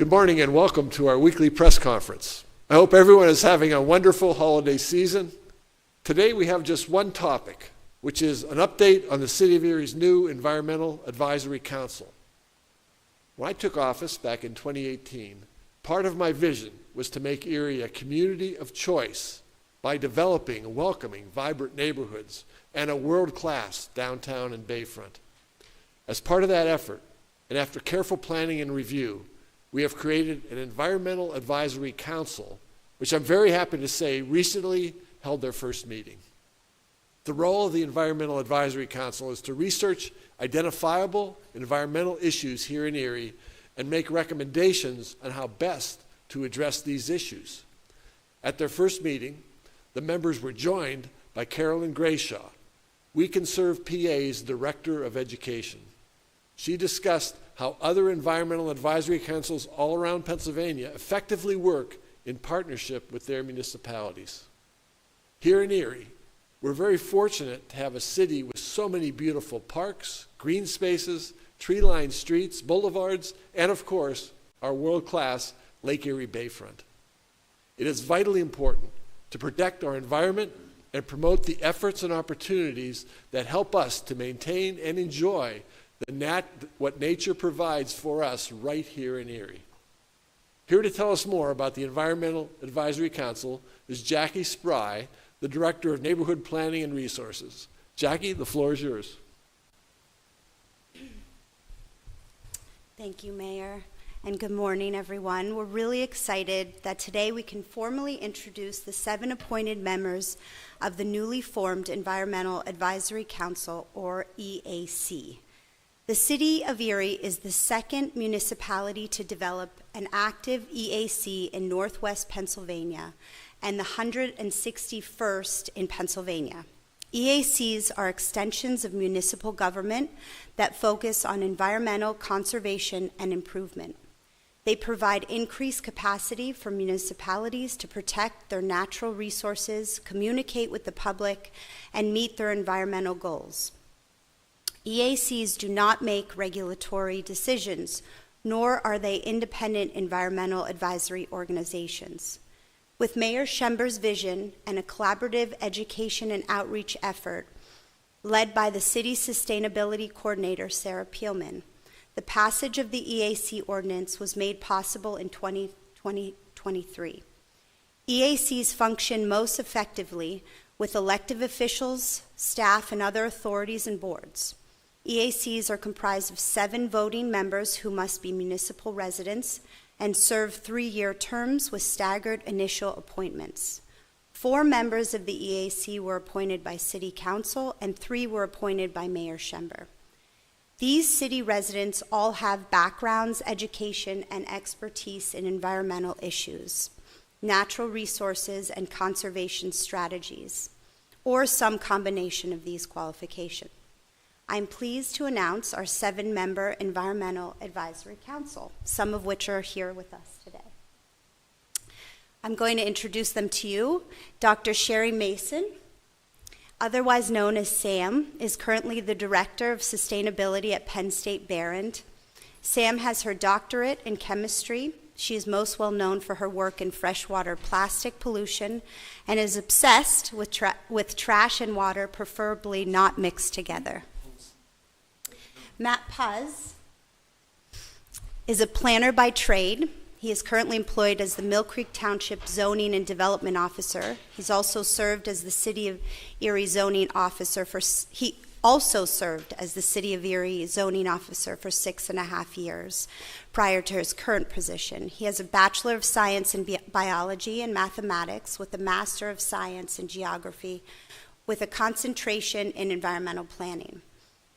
Good morning and welcome to our weekly press conference. I hope everyone is having a wonderful holiday season. Today we have just one topic, which is an update on the City of Erie's new Environmental Advisory Council. When I took office back in 2018, part of my vision was to make Erie a community of choice by developing and welcoming vibrant neighborhoods and a world-class downtown and bayfront. As part of that effort, and after careful planning and review, we have created an Environmental Advisory Council, which I'm very happy to say recently held their first meeting. The role of the Environmental Advisory Council is to research identifiable environmental issues here in Erie and make recommendations on how best to address these issues. At their first meeting, the members were joined by Carolyn Grayshaw, We Can Serve PA's Director of Education. She discussed how other environmental advisory councils all around Pennsylvania effectively work in partnership with their municipalities. Here in Erie, we're very fortunate to have a city with so many beautiful parks, green spaces, tree-lined streets, boulevards, and of course, our world-class Lake Erie Bayfront. It is vitally important to protect our environment and promote the efforts and opportunities that help us to maintain and enjoy what nature provides for us right here in Erie. Here to tell us more about the Environmental Advisory Council is Jackie Spry, the Director of Neighborhood Planning and Resources. Jackie, the floor is yours. Thank you, Mayor, and good morning, everyone. We're really excited that today we can formally introduce the 7 appointed members of the newly formed Environmental Advisory Council, or EAC. The City of Erie is the second municipality to develop an active EAC in Northwest Pennsylvania and the 161st in Pennsylvania. EACs are extensions of municipal government that focus on environmental conservation and improvement. They provide increased capacity for municipalities to protect their natural resources, communicate with the public, and meet their environmental goals. EACs do not make regulatory decisions, nor are they independent environmental advisory organizations. With Mayor Schember's vision and a collaborative education and outreach effort led by the City Sustainability Coordinator, Sarah Peelman, the passage of the EAC ordinance was made possible in 2023. EACs function most effectively with elected officials, staff, and other authorities and boards. EACs are comprised of 7 voting members who must be municipal residents and serve 3-year terms with staggered initial appointments. 4 members of the EAC were appointed by City Council and 3 were appointed by Mayor Schember. These city residents all have backgrounds, education, and expertise in environmental issues, natural resources, and conservation strategies, or some combination of these qualifications. I'm pleased to announce our 7-member Environmental Advisory Council, some of which are here with us today. I'm going to introduce them to you. Dr. Sherry Mason, otherwise known as Sam, is currently the Director of Sustainability at Penn State Behrend. Sam has her doctorate in chemistry. She is most well known for her work in freshwater plastic pollution and is obsessed with trash and water, preferably not mixed together. Matt Puz is a planner by trade. He is currently employed as the Mill Creek Township Zoning and Development Officer. He's also served as the City of Erie Zoning Officer for 6.5 years prior to his current position. He has a Bachelor of Science in Biology and Mathematics with a Master of Science in Geography with a concentration in environmental planning.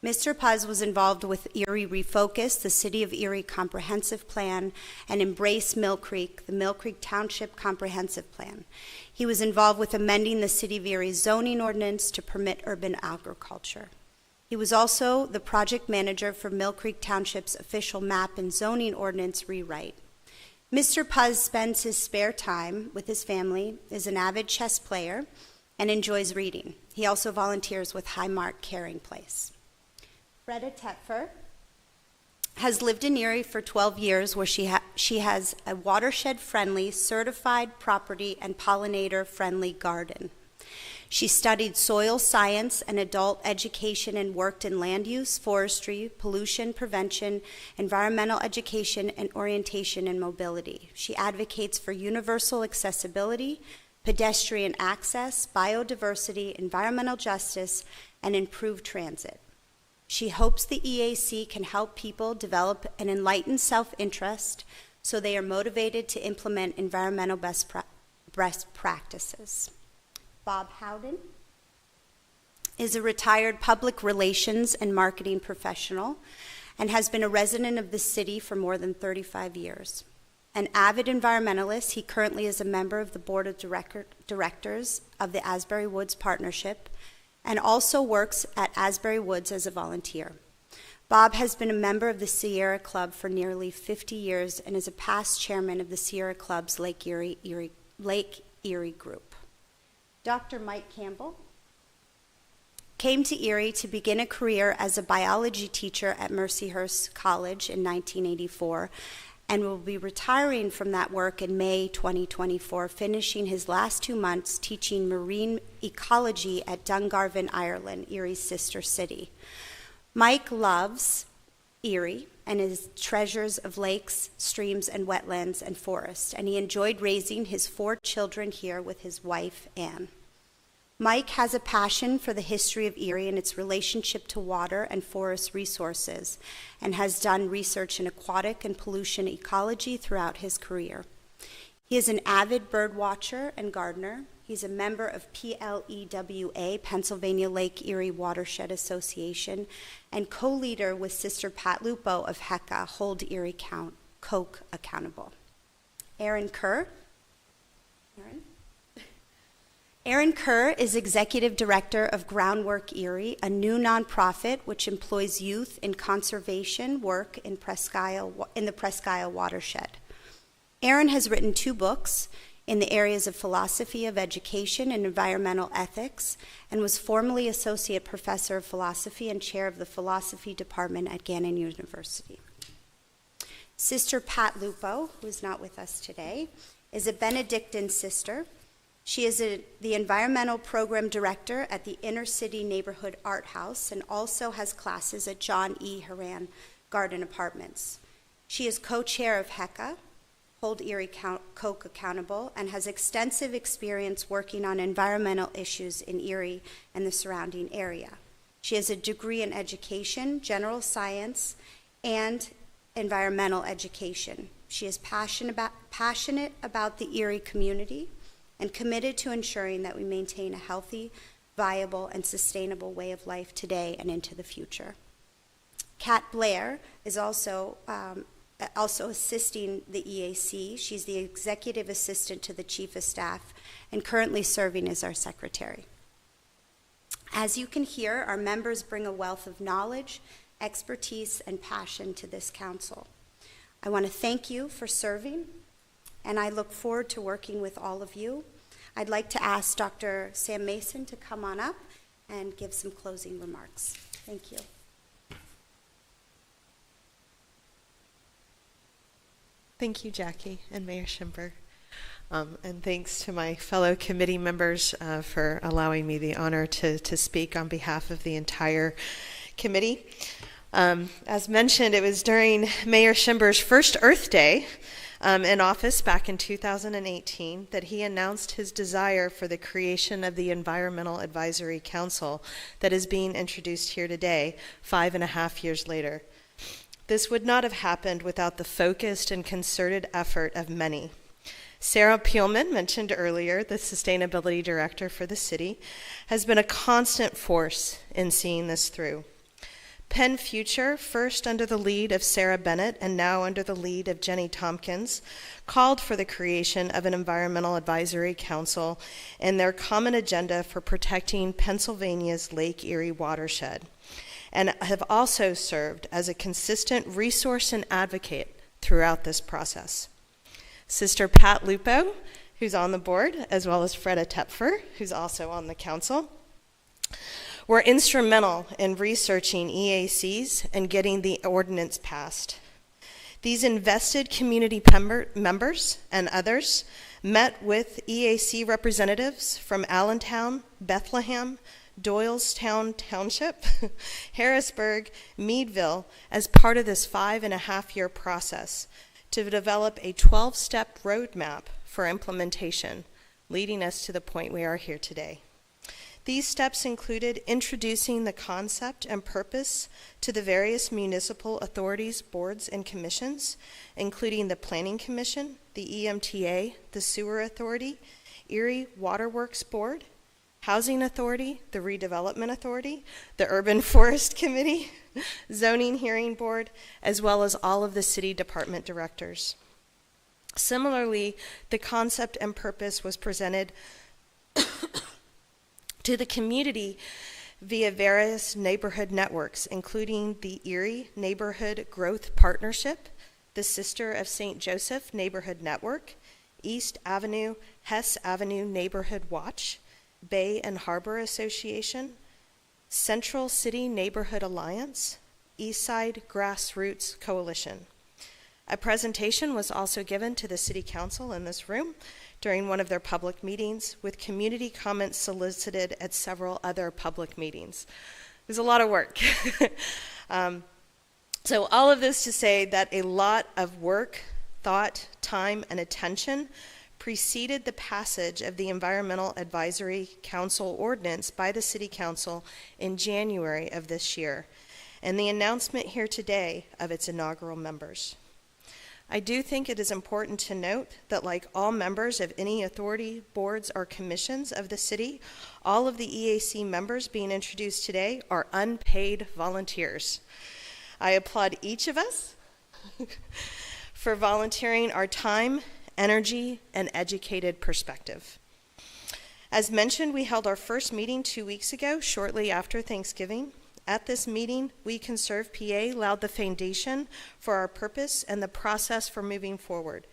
Mr. Puz was involved with Erie Refocus, the City of Erie Comprehensive Plan, and Embrace Mill Creek, the Mill Creek Township Comprehensive Plan. He was involved with amending the City of Erie zoning ordinance to permit urban agriculture. He was also the project manager for Mill Creek Township's official map and zoning ordinance rewrite. Mr. Puz spends his spare time with his family, is an avid chess player, and enjoys reading. He also volunteers with Highmark Caring Place. Freda Tetfer has lived in Erie for 12 years, where she has a watershed-friendly, certified property and pollinator-friendly garden. She studied soil science and adult education and worked in land use, forestry, pollution prevention, environmental education, and orientation and mobility. She advocates for universal accessibility, pedestrian access, biodiversity, environmental justice, and improved transit. She hopes the EAC can help people develop an enlightened self-interest so they are motivated to implement environmental best practices. Bob Howden is a retired public relations and marketing professional and has been a resident of the city for more than 35 years. An avid environmentalist, he currently is a member of the board of directors of the Asbury Woods Partnership and also works at Asbury Woods as a volunteer. Bob has been a member of the Sierra Club for nearly 50 years and is a past chairman of the Sierra Club's Lake Erie group. Dr. Mike Campbell came to Erie to begin a career as a biology teacher at Mercyhurst College in 1984 and will be retiring from that work in May 2024, finishing his last 2 months teaching marine ecology at Dungarvan, Ireland, Erie's sister city. Mike loves Erie and his treasures of lakes, streams, and wetlands and forests, and he enjoyed raising his 4 children here with his wife, Anne. Mike has a passion for the history of Erie and its relationship to water and forest resources, and has done research in aquatic and pollution ecology throughout his career. He is an avid bird watcher and gardener. He's a member of PLEWA, Pennsylvania Lake Erie Watershed Association, and co-leader with Sister Pat Lupo of HECA, Hold Erie Koch Accountable. Aaron Kerr. Aaron Kerr is Executive Director of Groundwork Erie, a new nonprofit which employs youth in conservation work in the Presque Isle watershed. Aaron has written 2 books in the areas of philosophy of education and environmental ethics, and was formerly Associate Professor of Philosophy and Chair of the Philosophy Department at Gannon University. Sister Pat Lupo, who is not with us today, is a Benedictine sister. She is the Environmental Program Director at the Inner City Neighborhood Art House and also has classes at John E. Horan Garden Apartments. She is co-chair of HECA, Hold Erie Koch Accountable, and has extensive experience working on environmental issues in Erie and the surrounding area. She has a degree in education, general science, and environmental education. She is passionate about the Erie community and committed to ensuring that we maintain a healthy, viable, and sustainable way of life today and into the future. Kat Blair is also assisting the EAC. She's the executive assistant to the chief of staff and currently serving as our secretary. As you can hear, our members bring a wealth of knowledge, expertise, and passion to this council. I want to thank you for serving, and I look forward to working with all of you. I'd like to ask Dr. Sam Mason to come on up and give some closing remarks. Thank you. Thank you, Jackie and Mayor Schimber. And thanks to my fellow committee members for allowing me the honor to speak on behalf of the entire committee. As mentioned, it was during Mayor Schimber's first Earth Day in office back in 2018 that he announced his desire for the creation of the Environmental Advisory Council that is being introduced here today, 5.5 years later. This would not have happened without the focused and concerted effort of many. Sarah Peelman, mentioned earlier, the Sustainability Director for the city, has been a constant force in seeing this through. Penn Future, first under the lead of Sarah Bennett and now under the lead of Jenny Tompkins, called for the creation of an Environmental Advisory Council in their common agenda for protecting Pennsylvania's Lake Erie watershed, and have also served as a consistent resource and advocate throughout this process. Sister Pat Lupo, who's on the board, as well as Freda Tepfer, who's also on the council, were instrumental in researching EACs and getting the ordinance passed. These invested community members and others met with EAC representatives from Allentown, Bethlehem, Doylestown Township, Harrisburg, Meadville, as part of this 5.5-year process to develop a 12-step roadmap for implementation, leading us to the point we are here today. These steps included introducing the concept and purpose to the various municipal authorities, boards, and commissions, including the Planning Commission, the EMTA, the Sewer Authority, Erie Waterworks Board, Housing Authority, the Redevelopment Authority, the Urban Forest Committee, Zoning Hearing Board, as well as all of the city department directors. Similarly, the concept and purpose was presented to the community via various neighborhood networks, including the Erie Neighborhood Growth Partnership, the Sister of St. Joseph Neighborhood Network, East Avenue, Hess Avenue Neighborhood Watch, Bay and Harbor Association, Central City Neighborhood Alliance, Eastside Grassroots Coalition. A presentation was also given to the City Council in this room during one of their public meetings, with community comments solicited at several other public meetings. It was a lot of work. So all of this to say that a lot of work, thought, time, and attention preceded the passage of the Environmental Advisory Council ordinance by the City Council in January of this year, and the announcement here today of its inaugural members. I do think it is important to note that, like all members of any authority, boards, or commissions of the city, all of the EAC members being introduced today are unpaid volunteers. I applaud each of us for volunteering our time, energy, and educated perspective. As mentioned, we held our first meeting 2 weeks ago, shortly after Thanksgiving. At this meeting, We Can Serve PA laid the foundation for our purpose and the process for moving forward.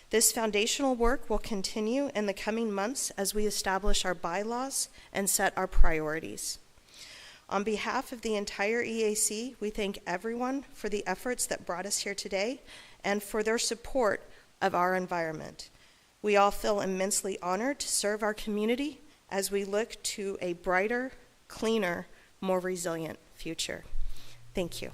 This foundational work will continue in the coming months as we establish our bylaws and set our priorities. On behalf of the entire EAC, we thank everyone for the efforts that brought us here today and for their support of our environment. We all feel immensely honored to serve our community as we look to a brighter, cleaner, more resilient future. Thank you.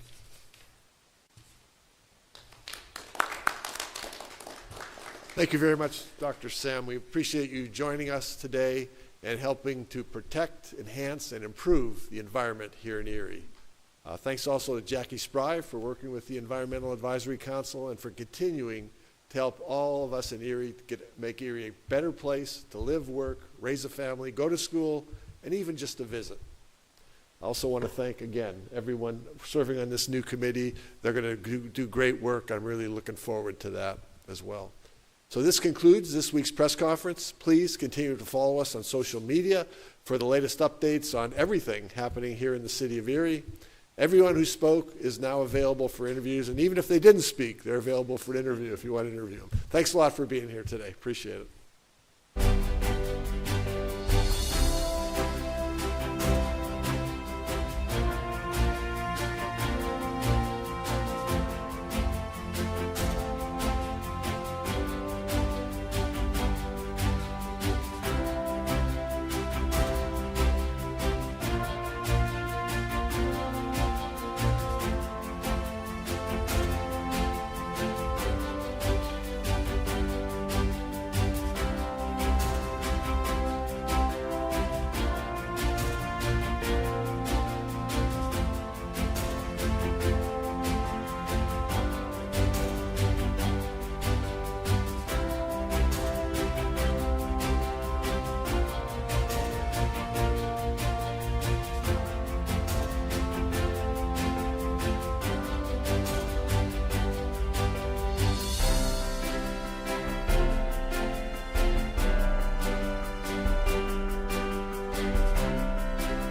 Thank you very much, Dr. Sam. We appreciate you joining us today and helping to protect, enhance, and improve the environment here in Erie. Thanks also to Jackie Spry for working with the Environmental Advisory Council and for continuing to help all of us in Erie make Erie a better place to live, work, raise a family, go to school, and even just to visit. I also want to thank, again, everyone serving on this new committee. They're going to do great work. I'm really looking forward to that as well. So this concludes this week's press conference. Please continue to follow us on social media for the latest updates on everything happening here in the city of Erie. Everyone who spoke is now available for interviews, and even if they didn't speak, they're available for an interview if you want to interview them. Thanks a lot for being here today. Appreciate it.